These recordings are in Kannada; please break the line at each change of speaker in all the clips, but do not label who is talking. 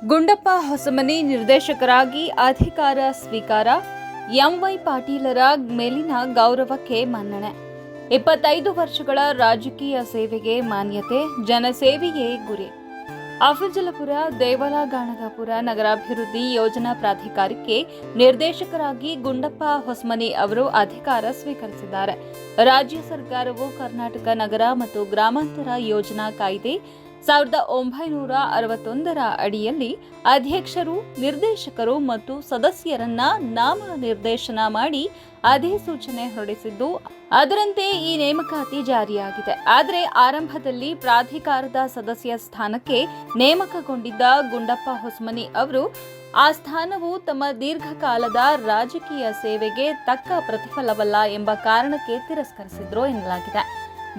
ಗುಂಡಪ್ಪ ಹೊಸಮನಿ ನಿರ್ದೇಶಕರಾಗಿ ಅಧಿಕಾರ ಸ್ವೀಕಾರ. ಎಂವೈ ಪಾಟೀಲರ ಮೇಲಿನ ಗೌರವಕ್ಕೆ ಮನ್ನಣೆ. 25 ವರ್ಷಗಳ ರಾಜಕೀಯ ಸೇವೆಗೆ ಮಾನ್ಯತೆ. ಜನಸೇವೆಯೇ ಗುರಿ. ಅಫಜಲಪುರ ದೇವಲಗಾಣಗಾಪುರ ನಗರಾಭಿವೃದ್ಧಿ ಯೋಜನಾ ಪ್ರಾಧಿಕಾರಕ್ಕೆ ನಿರ್ದೇಶಕರಾಗಿ ಗುಂಡಪ್ಪ ಹೊಸಮನಿ ಅವರು ಅಧಿಕಾರ ಸ್ವೀಕರಿಸಿದ್ದಾರೆ. ರಾಜ್ಯ ಸರ್ಕಾರವು ಕರ್ನಾಟಕ ನಗರ ಮತ್ತು ಗ್ರಾಮಾಂತರ ಯೋಜನಾ ಕಾಯ್ದೆ 1961ರ ಅಡಿಯಲ್ಲಿ ಅಧ್ಯಕ್ಷರು, ನಿರ್ದೇಶಕರು ಮತ್ತು ಸದಸ್ಯರನ್ನ ನಾಮನಿರ್ದೇಶನ ಮಾಡಿ ಅಧಿಸೂಚನೆ ಹೊರಡಿಸಿದ್ದು, ಅದರಂತೆ ಈ ನೇಮಕಾತಿ ಜಾರಿಯಾಗಿದೆ. ಆದರೆ ಆರಂಭದಲ್ಲಿ ಪ್ರಾಧಿಕಾರದ ಸದಸ್ಯ ಸ್ಥಾನಕ್ಕೆ ನೇಮಕಗೊಂಡಿದ್ದ ಗುಂಡಪ್ಪ ಹೊಸಮನಿ ಅವರು ಆ ಸ್ಥಾನವು ತಮ್ಮ ದೀರ್ಘಕಾಲದ ರಾಜಕೀಯ ಸೇವೆಗೆ ತಕ್ಕ ಪ್ರತಿಫಲವಲ್ಲ ಎಂಬ ಕಾರಣಕ್ಕೆ ತಿರಸ್ಕರಿಸಿದ್ರು ಎನ್ನಲಾಗಿದೆ.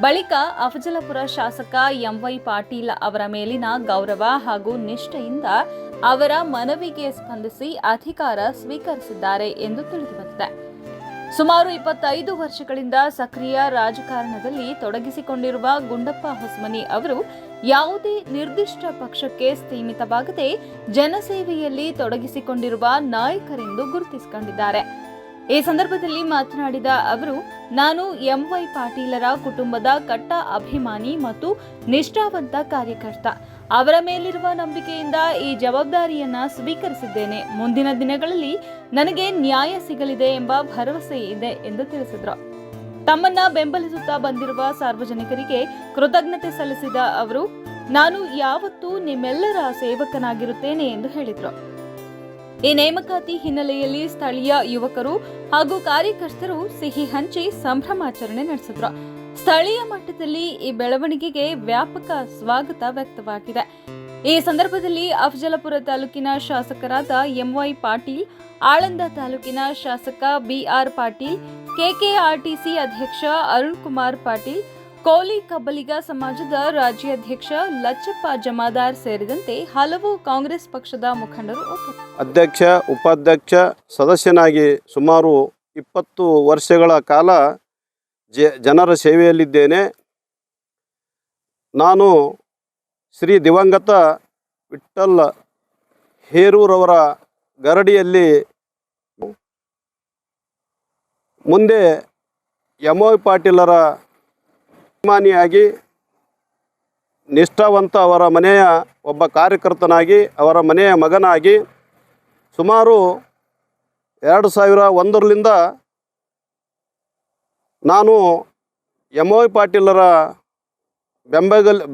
ಬಳಿಕ ಅಫಜಲಪುರ ಶಾಸಕ ಎಂವೈ ಪಾಟೀಲ್ ಅವರ ಮೇಲಿನ ಗೌರವ ಹಾಗೂ ನಿಷ್ಠೆಯಿಂದ ಅವರ ಮನವಿಗೆ ಸ್ಪಂದಿಸಿ ಅಧಿಕಾರ ಸ್ವೀಕರಿಸಿದ್ದಾರೆ ಎಂದು ತಿಳಿದುಬಂದಿದೆ. ಸುಮಾರು 25 ವರ್ಷಗಳಿಂದ ಸಕ್ರಿಯ ರಾಜಕಾರಣದಲ್ಲಿ ತೊಡಗಿಸಿಕೊಂಡಿರುವ ಗುಂಡಪ್ಪ ಹೊಸಮನಿ ಅವರು ಯಾವುದೇ ನಿರ್ದಿಷ್ಟ ಪಕ್ಷಕ್ಕೆ ಸೀಮಿತವಾಗದೆ ಜನಸೇವೆಯಲ್ಲಿ ತೊಡಗಿಸಿಕೊಂಡಿರುವ ನಾಯಕರೆಂದು ಗುರುತಿಸಿಕೊಂಡಿದ್ದಾರೆ. ಈ ಸಂದರ್ಭದಲ್ಲಿ ಮಾತನಾಡಿದ ಅವರು, ನಾನು ಎಂವೈ ಪಾಟೀಲರ ಕುಟುಂಬದ ಕಟ್ಟ ಅಭಿಮಾನಿ ಮತ್ತು ನಿಷ್ಠಾವಂತ ಕಾರ್ಯಕರ್ತ. ಅವರ ಮೇಲಿರುವ ನಂಬಿಕೆಯಿಂದ ಈ ಜವಾಬ್ದಾರಿಯನ್ನ ಸ್ವೀಕರಿಸಿದ್ದೇನೆ. ಮುಂದಿನ ದಿನಗಳಲ್ಲಿ ನನಗೆ ನ್ಯಾಯ ಸಿಗಲಿದೆ ಎಂಬ ಭರವಸೆ ಇದೆ ಎಂದು ತಿಳಿಸಿದರು. ತಮ್ಮನ್ನ ಬೆಂಬಲಿಸುತ್ತಾ ಬಂದಿರುವ ಸಾರ್ವಜನಿಕರಿಗೆ ಕೃತಜ್ಞತೆ ಸಲ್ಲಿಸಿದ ಅವರು, ನಾನು ಯಾವತ್ತೂ ನಿಮ್ಮೆಲ್ಲರ ಸೇವಕನಾಗಿರುತ್ತೇನೆ ಎಂದು ಹೇಳಿದರು. ಈ ನೇಮಕಾತಿ ಹಿನ್ನೆಲೆಯಲ್ಲಿ ಸ್ಥಳೀಯ ಯುವಕರು ಹಾಗೂ ಕಾರ್ಯಕರ್ತರು ಸಿಹಿ ಹಂಚಿ ಸಂಭ್ರಮಾಚರಣೆ ನಡೆಸಿದ್ರು. ಸ್ಥಳೀಯ ಮಟ್ಟದಲ್ಲಿ ಈ ಬೆಳವಣಿಗೆಗೆ ವ್ಯಾಪಕ ಸ್ವಾಗತ ವ್ಯಕ್ತವಾಗಿದೆ. ಈ ಸಂದರ್ಭದಲ್ಲಿ ಅಫಜಲಪುರ ತಾಲೂಕಿನ ಶಾಸಕರಾದ ಎಂವೈ ಪಾಟೀಲ್, ಆಳಂದ ತಾಲೂಕಿನ ಶಾಸಕ ಬಿಆರ್ ಪಾಟೀಲ್, ಕೆಕೆಆರ್ಟಿಸಿ ಅಧ್ಯಕ್ಷ ಅರುಣ್ ಕುಮಾರ್ ಪಾಟೀಲ್, ಕೋಲಿ ಕಬ್ಬಲಿಗ ಸಮಾಜದ ರಾಜ್ಯಾಧ್ಯಕ್ಷ ಲಚ್ಚಪ್ಪ ಜಮಾದಾರ್ ಸೇರಿದಂತೆ ಹಲವು ಕಾಂಗ್ರೆಸ್ ಪಕ್ಷದ ಮುಖಂಡರು
ಅಧ್ಯಕ್ಷ, ಉಪಾಧ್ಯಕ್ಷ, ಸದಸ್ಯನಾಗಿ ಸುಮಾರು 20 ವರ್ಷಗಳ ಕಾಲ ಜನರ ಸೇವೆಯಲ್ಲಿದ್ದೇನೆ. ನಾನು ಶ್ರೀ ದಿವಂಗತ ವಿಠ್ಠಲ್ ಹೇರೂರವರ ಗರಡಿಯಲ್ಲಿ ಮುಂದೆ ಎಂವೈ ಪಾಟೀಲರ ಅಭಿಮಾನಿಯಾಗಿ, ನಿಷ್ಠಾವಂತ ಅವರ ಮನೆಯ ಒಬ್ಬ ಕಾರ್ಯಕರ್ತನಾಗಿ, ಅವರ ಮನೆಯ ಮಗನಾಗಿ ಸುಮಾರು 2001ರಿಂದ ನಾನು ಎಂವೈ ಪಾಟೀಲರ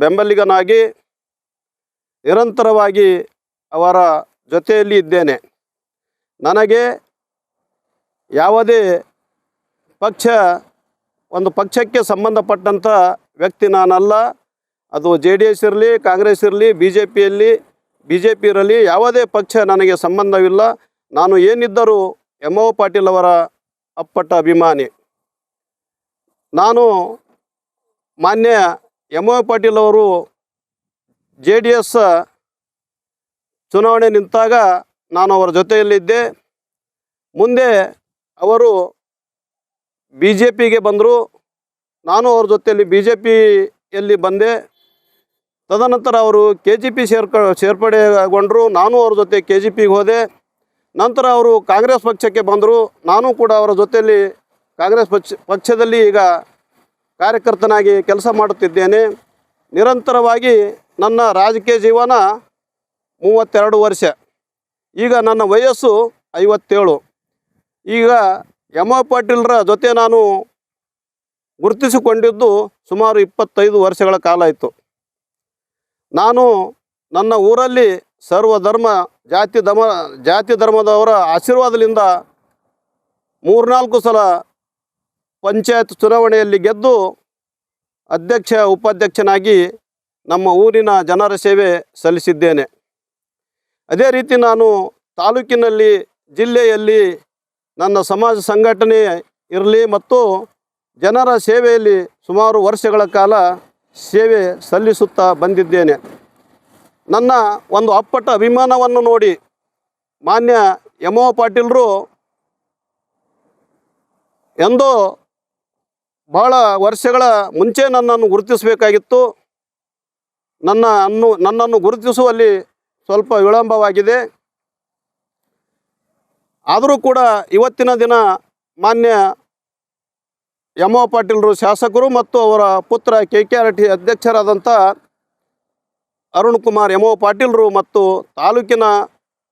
ಬೆಂಬಲಿಗನಾಗಿ ನಿರಂತರವಾಗಿ ಅವರ ಜೊತೆಯಲ್ಲಿ ಇದ್ದೇನೆ. ನನಗೆ ಯಾವುದೇ ಒಂದು ಪಕ್ಷಕ್ಕೆ ಸಂಬಂಧಪಟ್ಟಂಥ ವ್ಯಕ್ತಿ ನಾನಲ್ಲ. ಅದು JDS ಇರಲಿ, ಕಾಂಗ್ರೆಸ್ ಇರಲಿ, ಬಿ ಜೆ ಪಿ ಇರಲಿ, ಯಾವುದೇ ಪಕ್ಷ ನನಗೆ ಸಂಬಂಧವಿಲ್ಲ. ನಾನು ಏನಿದ್ದರೂ ಎಂವೈ ಪಾಟೀಲ್ ಅವರ ಅಪ್ಪಟ ಅಭಿಮಾನಿ. ನಾನು ಮಾನ್ಯ ಎಂವೈ ಪಾಟೀಲ್ ಅವರು JDS ಚುನಾವಣೆ ನಿಂತಾಗ ನಾನು ಅವರ ಜೊತೆಯಲ್ಲಿದ್ದೆ. ಮುಂದೆ ಅವರು BJPಗೆ ಬಂದರು. ನಾನು ಅವ್ರ ಜೊತೆಯಲ್ಲಿ BJPಯಲ್ಲಿ ಬಂದೆ. ತದನಂತರ ಅವರು KJP ಸೇರ್ಪಡೆಗೊಂಡರು. ನಾನು ಅವ್ರ ಜೊತೆ KJPಗೆ ಹೋದೆ. ನಂತರ ಅವರು ಕಾಂಗ್ರೆಸ್ ಪಕ್ಷಕ್ಕೆ ಬಂದರು. ನಾನು ಕೂಡ ಅವರ ಜೊತೆಯಲ್ಲಿ ಕಾಂಗ್ರೆಸ್ ಪಕ್ಷದಲ್ಲಿ ಈಗ ಕಾರ್ಯಕರ್ತನಾಗಿ ಕೆಲಸ ಮಾಡುತ್ತಿದ್ದೇನೆ. ನಿರಂತರವಾಗಿ ನನ್ನ ರಾಜಕೀಯ ಜೀವನ 32 ವರ್ಷ. ಈಗ ನನ್ನ ವಯಸ್ಸು 57. ಈಗ ಎಂವೈ ಪಾಟೀಲರ ಜೊತೆ ನಾನು ಗುರುತಿಸಿಕೊಂಡಿದ್ದು ಸುಮಾರು 25 ವರ್ಷಗಳ ಕಾಲ ಆಯಿತು. ನಾನು ನನ್ನ ಊರಲ್ಲಿ ಸರ್ವಧರ್ಮ ಜಾತಿ ಧರ್ಮದವರ ಆಶೀರ್ವಾದದಿಂದ 3-4 ಸಲ ಪಂಚಾಯತ್ ಚುನಾವಣೆಯಲ್ಲಿ ಗೆದ್ದು ಅಧ್ಯಕ್ಷ, ಉಪಾಧ್ಯಕ್ಷನಾಗಿ ನಮ್ಮ ಊರಿನ ಜನರ ಸೇವೆ ಸಲ್ಲಿಸಿದ್ದೇನೆ. ಅದೇ ರೀತಿ ನಾನು ತಾಲೂಕಿನಲ್ಲಿ, ಜಿಲ್ಲೆಯಲ್ಲಿ ನನ್ನ ಸಮಾಜ ಸಂಘಟನೆ ಇರಲಿ ಮತ್ತು ಜನರ ಸೇವೆಯಲ್ಲಿ ಸುಮಾರು ವರ್ಷಗಳ ಕಾಲ ಸೇವೆ ಸಲ್ಲಿಸುತ್ತಾ ಬಂದಿದ್ದೇನೆ. ನನ್ನ ಒಂದು ಅಪ್ಪಟ ಅಭಿಮಾನವನ್ನು ನೋಡಿ ಮಾನ್ಯ ಎಂವೈ ಪಾಟೀಲರು ಎಂದೋ ಬಹಳ ವರ್ಷಗಳ ಮುಂಚೆ ನನ್ನನ್ನು ಗುರುತಿಸಬೇಕಾಗಿತ್ತು. ನನ್ನನ್ನು ಗುರುತಿಸುವಲ್ಲಿ ಸ್ವಲ್ಪ ವಿಳಂಬವಾಗಿದೆ. ಆದರೂ ಕೂಡ ಇವತ್ತಿನ ದಿನ ಮಾನ್ಯ ಎಂ ಒ ಪಾಟೀಲರು ಶಾಸಕರು ಮತ್ತು ಅವರ ಪುತ್ರ KKRT ಅಧ್ಯಕ್ಷರಾದಂಥ ಅರುಣ್ ಕುಮಾರ್ ಎಂ ಒ ಪಾಟೀಲರು ಮತ್ತು ತಾಲೂಕಿನ